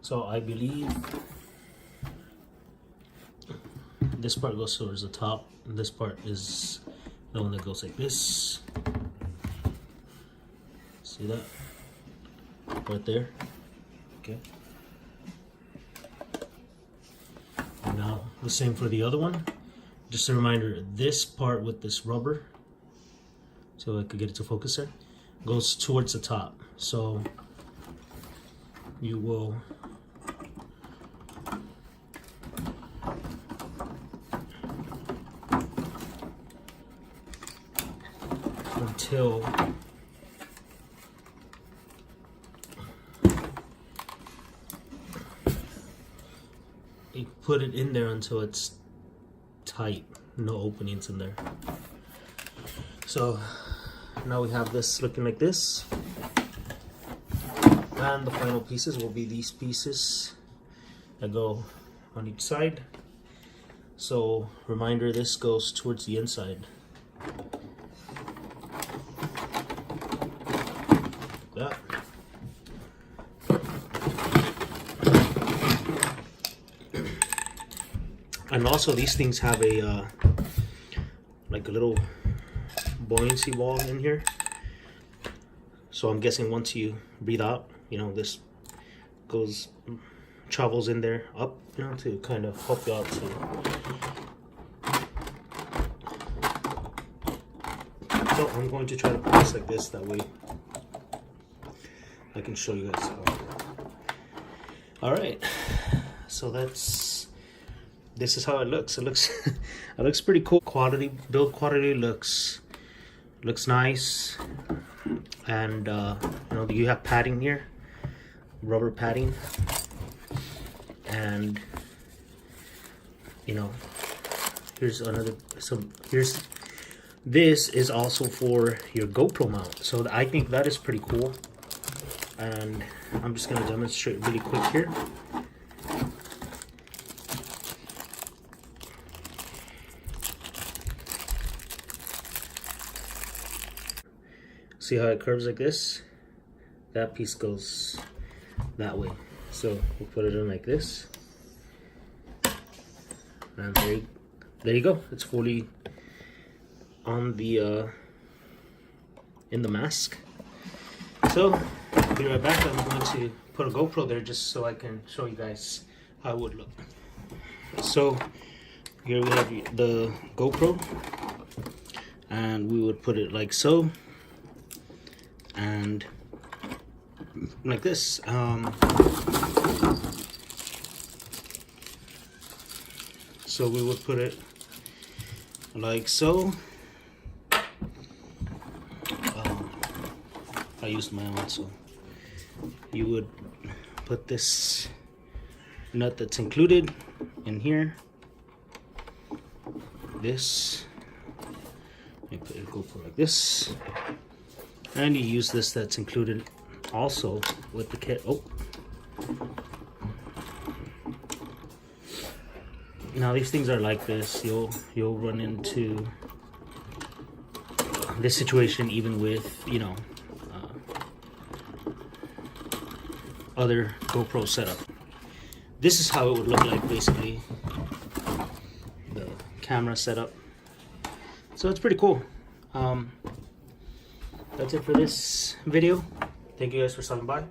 So I believe this part goes towards the top, and this part is the one that goes like this. See that? Right there. Okay. And now the same for the other one. Just a reminder, this part with this rubber, so I could get it to focus there, goes towards the top. So you will until you put it in there until it's tight, no openings in there. So now we have this looking like this, and the final pieces will be these pieces that go on each side. So reminder, this goes towards the inside. That. And also these things have a like a little buoyancy ball in here. So I'm guessing once you breathe out, you know, this travels in there up, you know, to kind of help you out too. So I'm going to try to put this like this, that way I can show you guys how. All right, so this is how it looks. It looks it looks pretty cool. Build quality looks nice, and you know, you have padding here, rubber padding, and you know, here's another. So this is also for your GoPro mount. So I think that is pretty cool, and I'm just gonna demonstrate really quick here. See how it curves like this? That piece goes that way. So we'll put it in like this. And there you go. It's fully on the in the mask. So I'll be right back. I'm going to put a GoPro there just so I can show you guys how it would look. So here we have the GoPro, and we would put it like so. And like this. So we would put it like so. I used my own, so you would put this nut that's included in here. This, you put your GoPro like this. And you use this that's included also with the kit. Oh. Now these things are like this. You'll run into this situation even with, you know, other GoPro setup. This is how it would look like, basically, the camera setup. So it's pretty cool. That's it for this video. Thank you guys for stopping by.